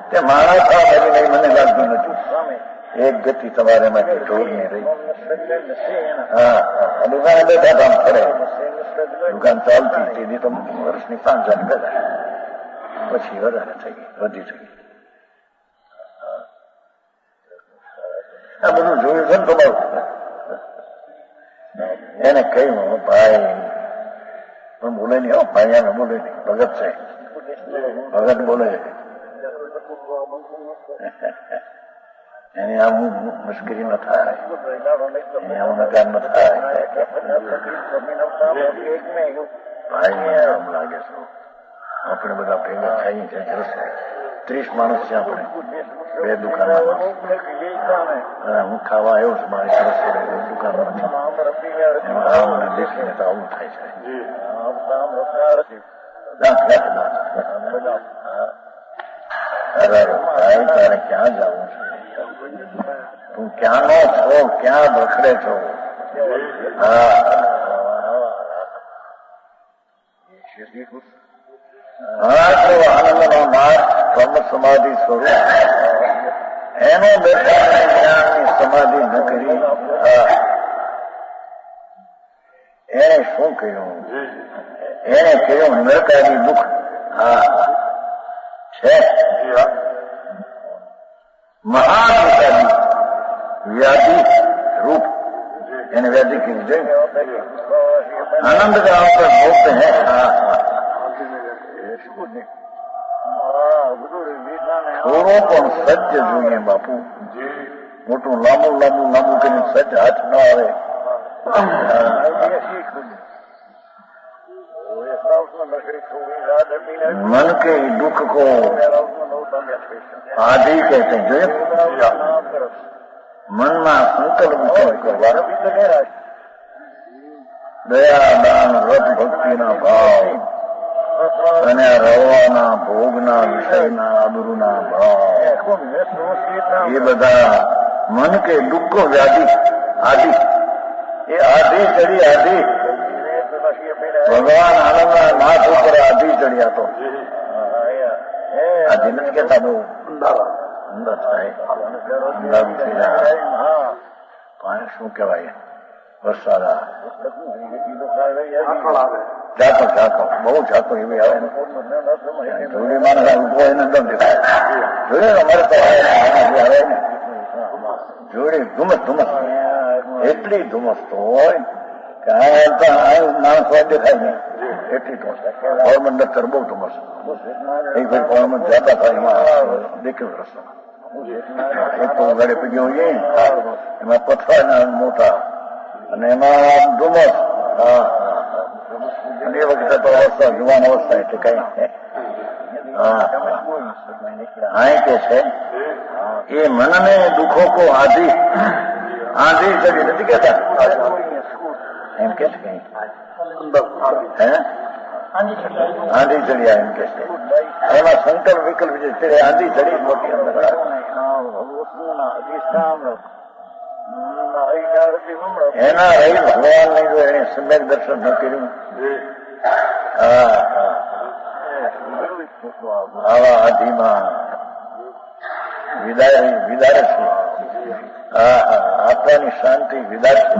તે માણસ મને લાગતું નથી. એક ગતિ તમારે માંથી ઢોળની રહી. હા, દુકાને બેઠા કામ કરે, દુકાન ચાલતી તેથી તો વર્ષની 5,000 ગયા, પછી વધારે થઈ ગઈ, વધી થઈ ગઈ. આ બધું જોયું છે ને તમારું. એને કહ્યું ભાઈ પણ બોલે નહીં. હો ભાઈ એને બોલે નહીં. ભગત છે, ભગત બોલે. એની આમ મુશ્કેલી ન થાય, એની આમ નકાર ન થાય. ભાઈ આમ લાગે છે આપણે બધા ભેગા થઈએ છીએ. 30 માણસ છે આપણે, 2 દુકાનમાં. હું ખાવા આવ્યો છું મારી રસોઈ દુકાનમાં. એમાં આમને દેખીને તો આવું થાય છે. ભાઈ તારે ક્યાં જવું છે? તું ક્યાંનો છો? ક્યાં ભખડે છો? આનંદનો નાશ કર્મ સમાધિ સ્વરૂપ એનો બેઠા જ્ઞાનની સમાધિ ન કરી. એને શું કહ્યું? એને કહ્યું નરકાદી દુઃખ. છે મહાદુખાદી વ્યાધિ રૂપ, એને વ્યાધિ કીધું છે. આનંદ का पर भोगते हैं. થોડો પણ સજ્જ જોઈએ બાપુ. મોટું લાંબુ લાંબુ લાંબુ કરીને સજ્જ હાથ ન આવે. मन के दुख को आदि कहते हैं. जो मन में संकल्प विकल्प करवा, दया दान व्रत भक्ति ना भाव અને રવાના ભોગના વિષયના આબરૂના ભાવ, એ બધા મન કે દુઃખો વ્યાધિ આદિ. એ આધિ ચડી આધિ ભગવાન આનંદના નાથ ઉપર આધિ ચડ્યા. તો આધિ નથી કેતા, બહુ અંદર થાય, અંદાજ થઈ જાય. પાણી શું કહેવાય? વરસાદ ઝાકો ઝાકો, બહુ ઝાકો એવી આવે ને. જોડી માણસ ઉભો એને દમ દેખાય. જોડે અમારે તો આવે ને જોડે ધુમસ ધુમસ, એટલી ધુમસ તો હોય કે માણસ હોય દેખાય નહીં, એટલી ધુમસ. ગવર્મેન્ટ દફતર બહુ ધુમસ. એક ભાઈ ગવર્મેન્ટ જતા થાય એમાં દેખ્યો રસ્તો. એક તો ગાડી પડી હોઈએ એમાં પથરા મોટા અને એમાં ધુમસ. એ વખતે તો અવસ્થા જુવાન અવસ્થા એટલે કઈ. અહીં કે છે એ મનને દુઃખો કો આધી આધી ચડી નથી કેતા, એમ કે છે કઈ આંધી ચડ્યા એમ કે છે. એમાં સંકલ્પ વિકલ્પ જે ચડે આંધી ચડી મોટી એના રહી ભગવાન ને જો એને સમ્યક દર્શન ન કર્યું, આવા આધિમાં વિદારે છે. આત્માની શાંતિ વિદાર છે.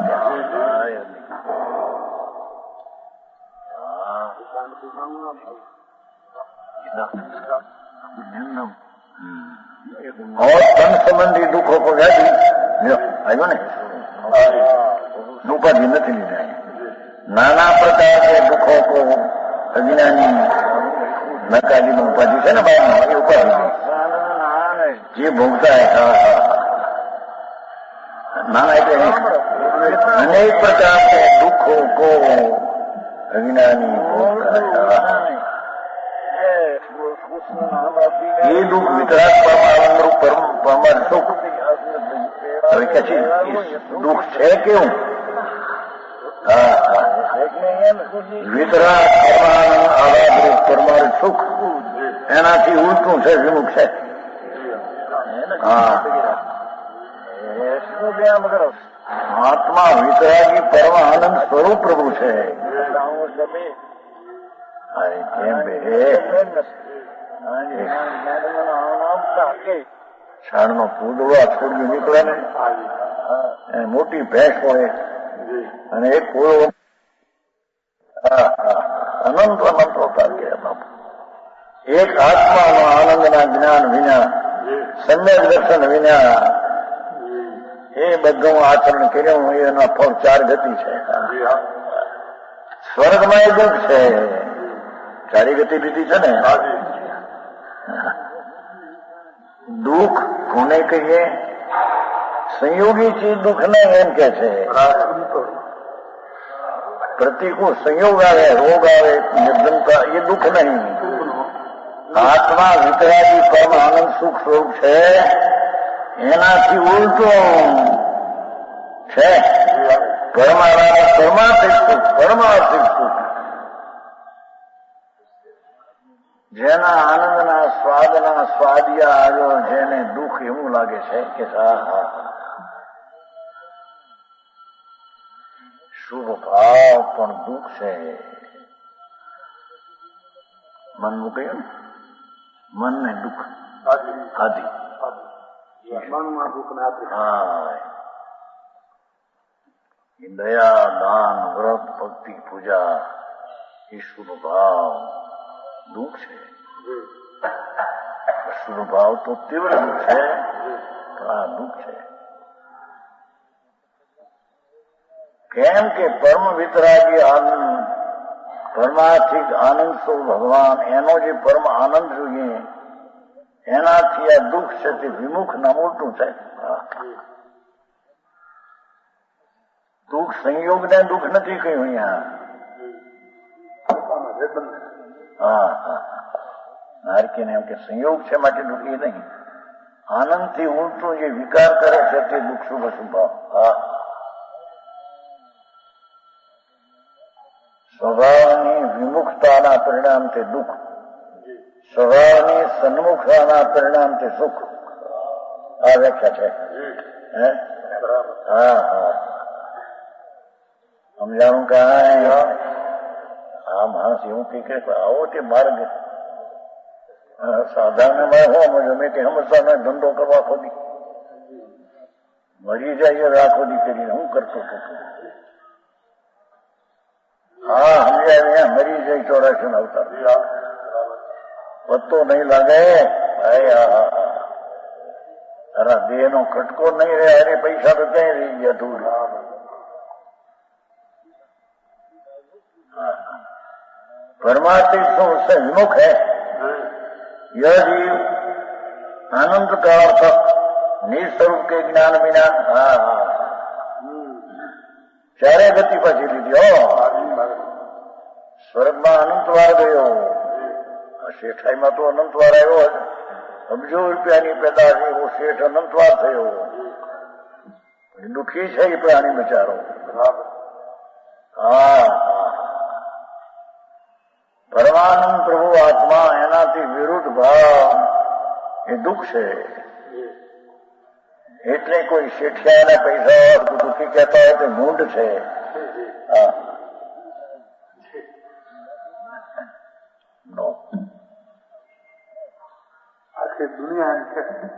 और तन संबंधी दुखों को व्याधि આવ્યો ને, ઉપાધિ નથી લીધા. નાના પ્રકાર કે દુઃખો કો અજ્ઞાની નકારી ઉપાધિ છે ને બાબા, એ ઉપાધિ જે ભોગતા है. નાના એટલે અનેક પ્રકાર કે દુઃખો કો અજ્ઞાની ભોગતા है. એ દુઃખ વિતરાગ પરમાર સુખ. હવે કે છે દુઃખ છે કેવું? વિતરાગ પરમાર સુખ એનાથી ઉલટું છે વિમુખ છે. આત્મા વિતરાગી પરમ આનંદ સ્વરૂપ પ્રભુ છે. છાણનો પૂદડો છોડ્યું નીકળે ને મોટી ભેંસ હોય અને એક પૂળો અનંત અનંત અવતાર કે એક આત્માનો આનંદના જ્ઞાન વિના સમ્યક દર્શન વિના એ બધું આચરણ કર્યું એના ફળ 4 ગતિ છે. સ્વર્ગમાં એ દુઃખ છે, 4 ગતિ લીધી છે ને. દુઃખ કોને કહીએ? સંયોગી ચીજ દુઃખ નહીં એમ કે છે. પ્રતિકૂળ સંયોગ આવે, રોગ આવે, નિર્ધનતા, એ દુઃખ નહીં. આત્મા વિતરાગી પરમ આનંદ સુખ સ્વરૂપ છે, એનાથી ઉલટું છે પરમાર્થિક સુખ. પરમાર્થિક સુખ જેના આનંદના સ્વાદના સ્વાદિયા આવ્યો, જેને દુઃખ એવું લાગે છે કે શુભ ભાવ પણ દુઃખ છે. મનનું કહ્યું ને, મનને દુઃખ આદિ. મનમાં દુઃખ ને આદિ. દયા, દાન, વ્રત, ભક્તિ, પૂજા એ શુભ ભાવ દુઃખ છે. શુભ ભાવ તો તીવ્ર દુઃખ છે, પણ આ દુઃખ છે. કેમ કે પરમ વિતરાગી આનંદ, પરમાર્થિક આનંદ સ્વરૂપ ભગવાન, એનો જે પરમ આનંદ જોઈએ એનાથી આ દુઃખ છે તે વિમુખ ના મોટું છે. દુઃખ સંયોગને દુઃખ નથી કહ્યું અહીંયા. નારકીને એમ કે સંયોગ છે માટે દુઃખ એ નહીં, આનંદથી ઉલટું જે વિકાર કરે છે તે દુઃખ શુભ અશુભ. સ્વભાવની વિમુખતાના પરિણામ તે દુઃખ, સ્વભાવની સન્મુખતાના પરિણામ તે સુખ. આ વ્યાખ્યા છે. સમજાણું કાંઈ? આ માણસ એવું કે આવો તે માર્ગ સાધારણ મેં કે સમજતા મેં ધંધો કરવા ખોદી મરી જાય રાખો દી કરીને હું કરતો હતો. હા સમજાય, મરી જાય 84 અવતાર, પત્તો નહીં લાગે ભાઈ. તારા દેહ નો ખટકો નહીં રહે, અરે પૈસા તો ક્યાંય રહી ગયા તું. परमार्थिक सुख से विमुख है यह जीव अनंत काल तक निस्वरूप के ज्ञान बिना 4 गति પછી લીધી. સ્વર્ગમાં અનંતવાર ગયો, શેઠાઈમાં તો અનંતવાર આવ્યો, અબજો રૂપિયાની પેદાશ એવો શેઠ અનંતવાર થયો. દુઃખી છે એ પ્રાણી બચારો. પરમાનંદ પ્રભુ આત્મા, એનાથી વિરુદ્ધ ભાવ એ દુઃખ છે. એટલે કોઈ શેઠિયાના પૈસા દુઃખી કહેતા હોય તો મૂંઢ છે.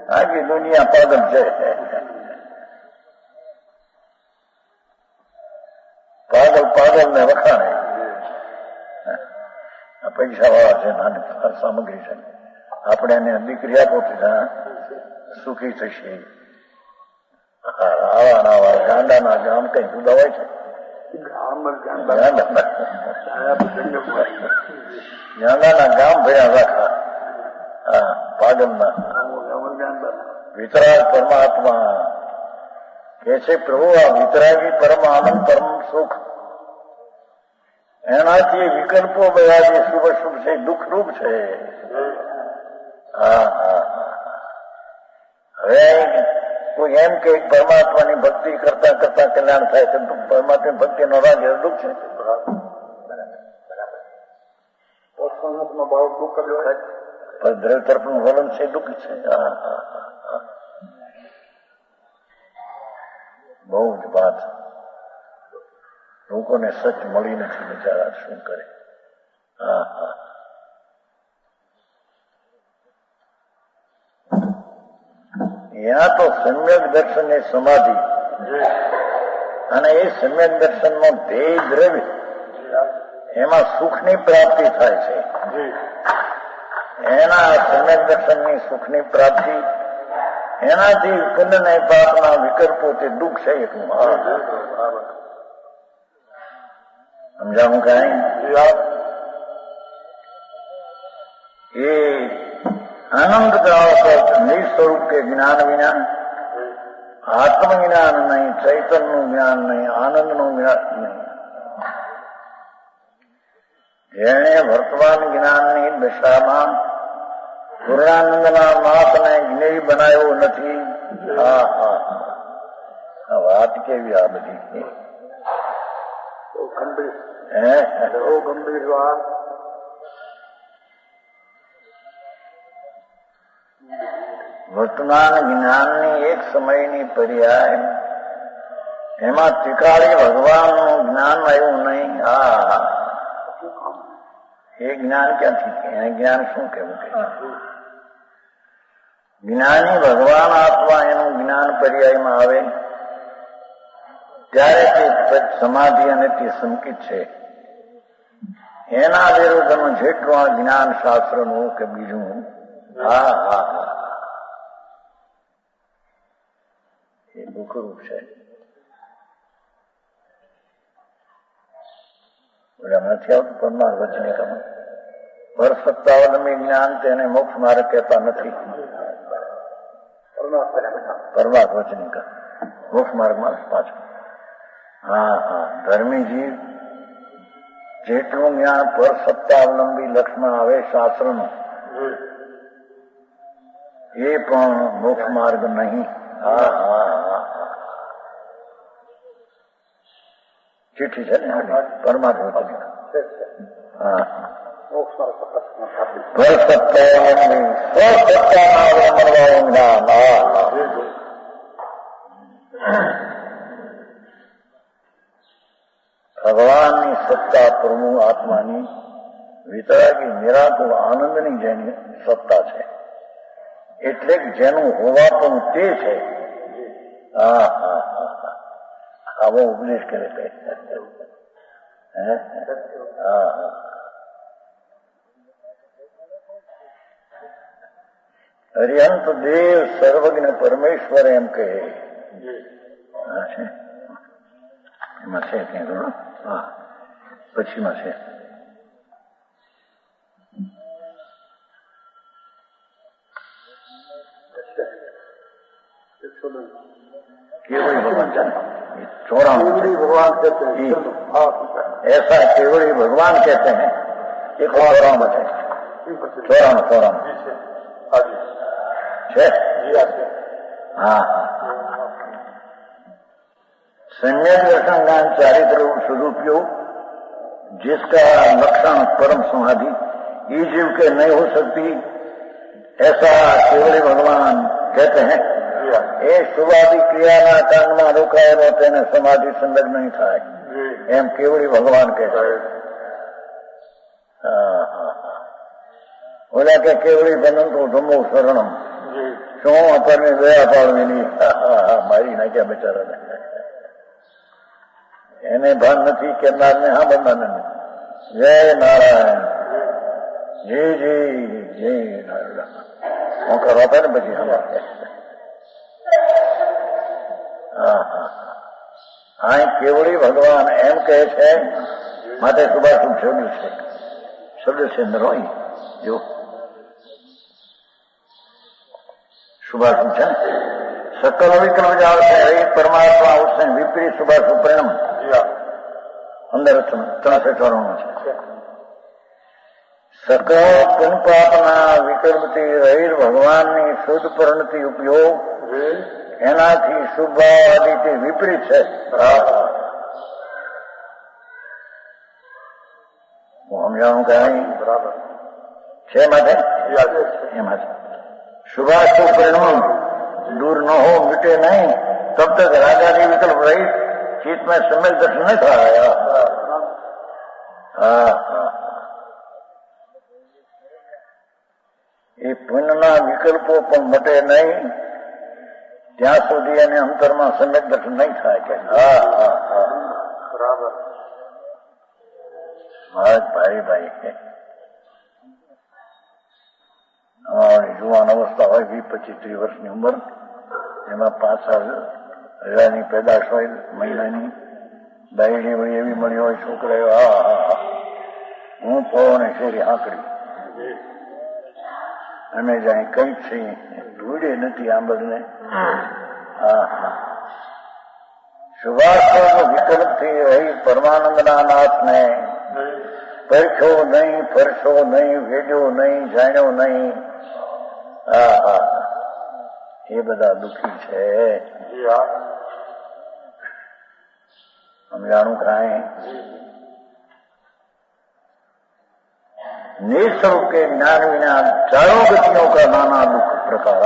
આખી દુનિયા પાગલ છે. પાગલ ને વખાણે. પૈસા વાળા છે, નાની સામગ્રી છે, આપણે એને દીકરી આપો સુખી થશે. આવા ગાંડાના ગામ કઈ જુદા હોય છે. ગાંડાના ગામ ભર્યા રાખા. પાગલના વિતરાગ પરમાત્મા કે છે પ્રભુ આ વિતરાગી પરમ આનંદ પરમ સુખ, એનાથી વિકલ્પો બધા જે શુભ શુભ છે દુઃખરૂપ છે. હવે કોઈ એમ કે પરમાત્માની ભક્તિ કરતા કરતા કલ્યાણ થાય છે, પરમાત્મા ભક્તિ નો રાગ એ દુઃખ છે. ભાવ દુઃખ પણ દ્રવ્ય તરફનું વલણ છે દુઃખ છે. બહુ જ વાત. લોકોને સચ મળી નથી, બિચારા શું કરે. यहाँ तो सम्यक दर्शन એ સમાધિ અને એ સમ્યક દર્શનમાં ધ્યેય દ્રવ્ય એમાં સુખની પ્રાપ્તિ થાય છે. એના સમ્યક દર્શનની સુખની પ્રાપ્તિ એનાથી પુણ્ય પાપના વિકલ્પો તે દુઃખ છે એટલું સમજાવું કઈ. એ आनंद का अवसर निस्वरूप के ज्ञान विना आत्मज्ञान नहीं, चैतन्य ज्ञान नहीं, आनंद નું જ્ઞાન નહીં. જેણે વર્તમાન જ્ઞાનની દશામાં પૂર્ણાનંદના નાથને જ્ઞેય બનાવ્યો નથી. આ વાત કેવી આ બધી ગંભીર વાત. વર્તમાન જ્ઞાનની એક સમયની પર્યાય એમાં ટીકાળી ભગવાનનું જ્ઞાન આવ્યું નહીં. એ જ્ઞાન ક્યાંથી? એને જ્ઞાન શું કહેવું કે જ્ઞાની ભગવાન આત્મા એનું જ્ઞાન પર્યાયમાં આવે ત્યારે તે સમાધિ અને તે સંકિત છે. એના વિરુદ્ધનું જેટલું આ જ્ઞાન શાસ્ત્રનું કે બીજું એ દુઃખરૂપ છે. નથી આવતું પરમાર વચનિકામાં પર સત્તાવલંબી જ્ઞાન તેને મોક્ષ માર્ગ કહેતા નથી. પરમાર વચનિકા મોક્ષ માર્ગમાં પાછું. ધર્મી જીવ જેટલું જ્ઞાન પર સત્તાવલંબી લક્ષમાં આવે શાસ્ત્રનું એ પણ મોક્ષ માર્ગ નહીં. ચીઠી છે ને પરમાત્મા ભગવાનની સત્તા પ્રભુ આત્માની વિતરાગી નિરાકુળ આનંદની જેની સત્તા છે એટલે કે જેનું હોવાપણ તે છે. આવો ઉપદેશ કરે હરિહંત દેવ સર્વજ્ઞ પરમેશ્વર એમ કહે એમાં છે ક્યાં પછીમાં છે केवड़ी भगवान केवड़ी भगवान कहते हैं. ऐसा केवड़ी भगवान कहते हैं. एक चौराम है चौराम सम्यक दर्शन ज्ञान चारित्र सदुपयोग जिसका लक्षण परम समाधि ये जीव के नहीं हो सकती ऐसा केवड़ी भगवान कहते हैं. એ શુભાદી ક્રિયાના કાંડમાં રોકાયેલો તેને સમાધિ સંલગ્ન નહીં થાય એમ કેવડી ભગવાન કહે છે. ઓલા કે કેવડી બનંતો ધમો શરણમ શું આપણને દયા પાડવેલી મારી નાખ્યા બિચારાને. એને ભાન નથી કેનારને હા બંધાને જય નારાયણ જી જી જય નારાયણ હું કરવા હતા ને પછી અહીં કેવડી ભગવાન એમ કહે છે માટે શુભાશુભ શબ્દ છે. શબ્દ છે નરોઈ જો શુભાશુભ છે સકલ વિકલ્પ જાવ છે એ પરમાત્મા उसने विपरीत शुभाशुभ परिणाम અંદર 394 છે. સકલ પુન પાપના વિકલ્પથી રહિત ભગવાનની શુદ્ધ પરિણતિ ઉપયોગ એનાથી શુભાદિથી વિપરીત છે. હું સમજાવું કઈ બરાબર છે માટે એમાં શુભાશુભ પરિણામ दूर न हो मिटे नहीं तब तक राजा ने विकल्प रहित चित्त में सम्यक दर्शन नहीं था। એ પુણ્યના વિકલ્પો પણ મટે નહીં ત્યાં સુધી એને અંતરમાં સમ્યક દર્શન નહીં થાય કે બરાબર ભાઈ ભાઈ અમારી જુવાન અવસ્થા હોય 20-25-30 વર્ષની ઉંમર એમાં 5 સાલ હજારની પેદાશ હોય મહિનાની દાયડી વળી એવી મળી હોય છોકરાઓ હું પોને શેરી આંકડી અમે જાય કઈ છે ધૂળે નથી આંબળને શુભાશુભ વિકલ્પથી રહી પરમાનંદના નાથને પરખ્યો નહીં ફરશો નહીં વેડ્યો નહીં જાણ્યો નહીં એ બધા દુઃખી છે સમજાણું કાંઈ निस्वरूप के ज्ञान विना चारों गतियों का नाना दुख प्रकार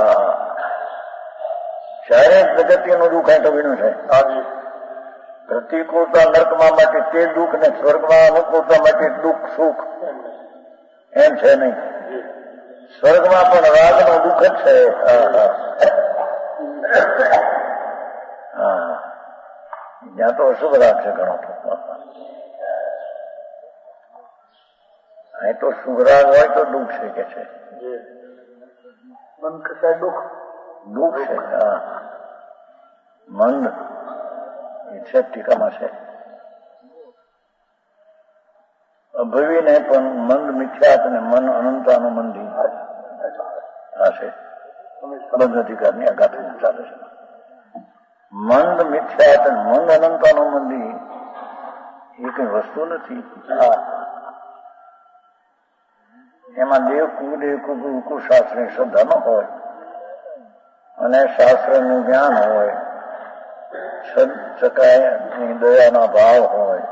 शारीरिक गतियों दुख है तो विनु है प्रतिकूलता नरकमा માટે તે દુઃખ ને સ્વર્ગમાં અનુકૂળતા માટે દુઃખ સુખ એમ છે નહીં સ્વર્ગમાં પણ રાગનું દુઃખ જ છે ત્યાં તો અશુભ રાગ છે ઘણો અહીં તો શુભરાગ હોય તો દુઃખ છે કે છે મન કસાય દુઃખ છે મંદ એ છે ટીકામાં છે અભવીને પણ મંદ મિથ્યાત અને મન અનંતાનું મંદી આ છે બંધ અધિકારની આઘાત ચાલે છે મંદ મિથ્યાત અને મંદ અનંતાનું મંદી એ કઈ વસ્તુ નથી એમાં દેવ કુદેવ કુશાસ્ત્રની શ્રદ્ધા ન હોય અને શાસ્ત્રનું જ્ઞાન હોય ચકાયની દયાના ભાવ હોય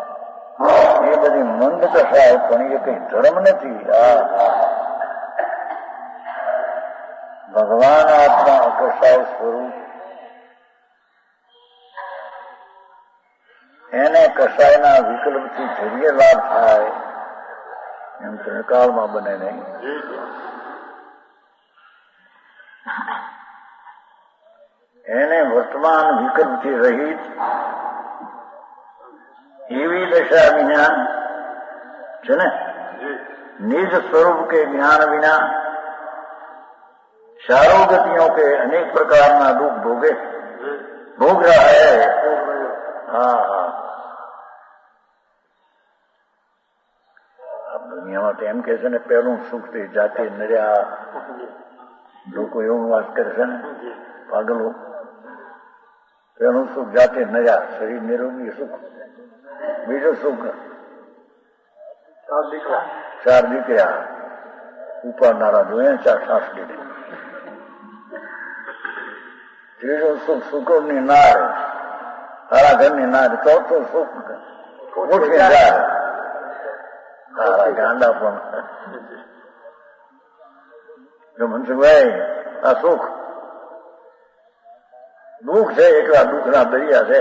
એ બધી મંદ કસાય પણ એ કઈ ધર્મ નથી ભગવાન આત્મા અકસાય સ્વરૂપ એને કસાયના વિકલ્પથી જરીએ લાભ થાય એમ ત્રિકાળમાં બને નહીં એને વર્તમાન વિકલ્પથી રહિત એવી દશા વિના છે ને નિજ સ્વરૂપ के ज्ञान विना चारों गतियों के अनेक प्रकारना दुख भोग रहा है દુનિયામાં તો એમ કે છે ને પહેલું સુખ તે જાતે નર્યા લોકો એવું વાત કરે છે ને પાગલો પહેલું સુખ જાતે નર્યા શરીર નિરોગી સુખ બીજું સુખ 4 દીકરા ઉપાડનારા જોયા 4 સાસ લીધે ત્રીજું સુખ સુકરની નાર તારા ઘરની નાર ચોથું સુખ મોટી નાર ગાંડા પણ જો મનસુખભાઈ આ સુખ દુઃખ છે એકલા દુઃખના દરિયા છે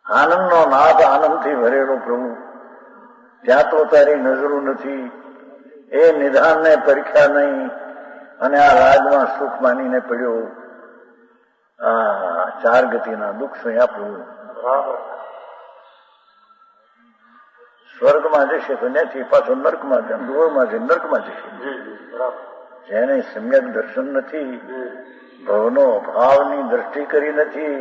આનંદનો નાદ આનંદથી ભરેલો પ્રભુ ત્યાં તો તારી નજરો નથી એ નિધાનને પરીક્ષા નહીં અને આ રાજમાં સુખ માનીને પડ્યો આ 4 ગતિના દુઃખ સહ્યા પ્રભુ સ્વર્ગમાં જશે તો ત્યાંથી પાછો નર્કમાં ધૂળમાં જશે નર્કમાં જશે જેને સમ્યક દર્શન નથી ભવનો ભાવની દ્રષ્ટિ કરી નથી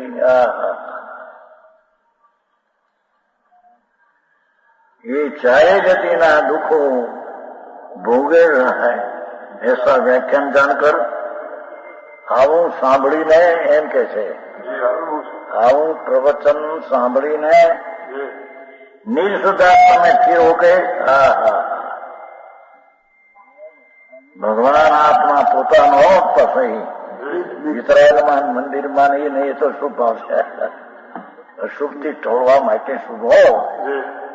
ये चाहे गतिना दुखो भोगे रहा है ऐसा व्याख्यान जानकर आवू सांभळीने एम के छे आवू प्रवचन सांभळीने निर्सुदात्मा में स्थिर होके भगवान आत्मा પોતાનો પસઈ વિતરાગમાન મંદિરમાં નહીં એ તો શુભ ભાવ છે અશુભથી ટોળવા માટે શુભ હો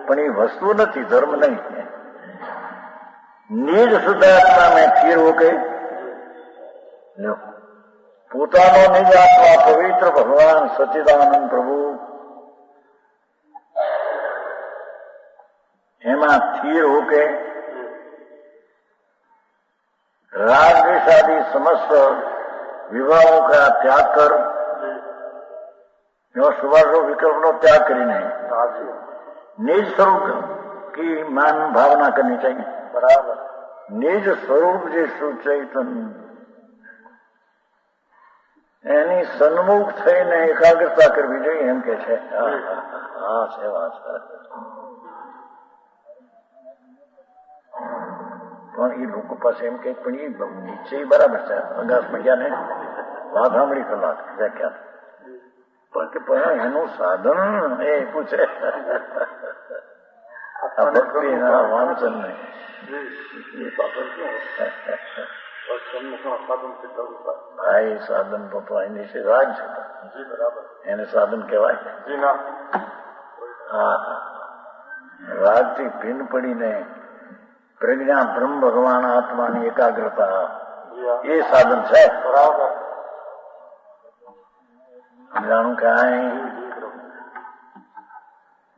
પણ એ વસ્તુ નથી ધર્મ નહીં નિજ શુદ્ધાત્મા में સ્થિર होके પોતાનો નિજ આત્મા પવિત્ર ભગવાન સચ્ચિદાનંદ પ્રભુ એમાં સ્થિર होके राग द्वेषादि समस्त विवाहों का त्याग कर शुभाशुभ विकल्प नो त्याग करीने निज स्वरूप की मान भावना करनी चाहिए। बराबर निज स्वरूप जे सुचैतन एनी सन्मुख थईने एकाग्रता करवी जोईए एम के छे। हाँ सेवा પણ એ લોકો પાસે એમ કે પણ એ નીચે બરાબર છે અગાસ મળ્યા ને વાત સાંભળી કલાક વ્યાખ્યા પણ એનું સાધન એ પૂછે ભક્તિ વાંચન નહીં ભાઈ સાધન તો એની છે રાગ છે એને સાધન કહેવાય। હા રાગથી ભિન્ન પડીને પ્રજ્ઞા બ્રહ્મ ભગવાન આત્માની એકાગ્રતા એ સાધન છે। બરાબર જાણું કે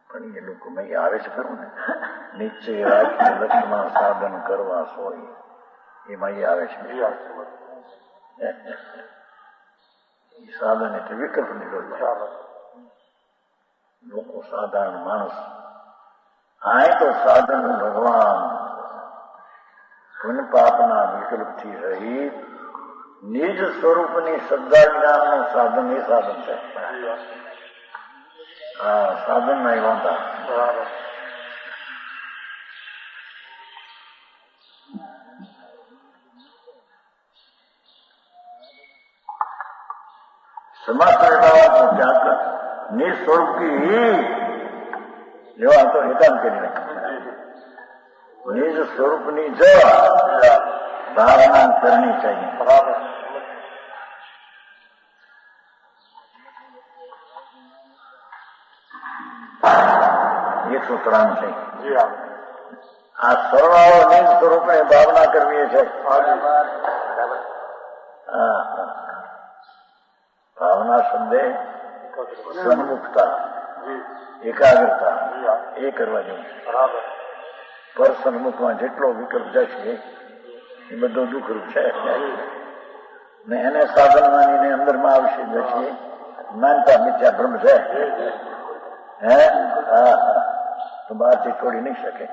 પણ એ લોકો આવે છે ખરું ને નીચે રાખી લક્ષ્મણ સાધન કરવા સોય એમાં આવે છે એ સાધન એટલે વિકલ્પ નીકળવા લોકો સાધારણ માણસ આ તો સાધન ભગવાન પુण्य पापना विकल्प थी रहित निज स्वरूप ની શ્રદ્ધા જ્ઞાન સાધન એ સાધન છે। હા સાધન નહીં વાંધા समस्त व्यवहार को त्याग कर निज स्वरूप की ही व्यवहार तो एकांत કરી નાખે निज स्वरूप ની જ भावना करनी चाहिए। बराबर 193 આ સર્વાઓ નિજ સ્વરૂપને ભાવના કરવી છે। ભાવના શબ્દે સન્મુખતા એકાગ્રતા એ કરવા જેવું પર સન્મુખમાં જેટલો વિકલ્પ જશે એ બધો દુઃખરૂપ છે ને એને સાધન માનીને અંદરમાં આવશે જશે માનતા મિથ્યા ભ્રમ છે હે હા તો બહારથી છોડી નહીં શકે।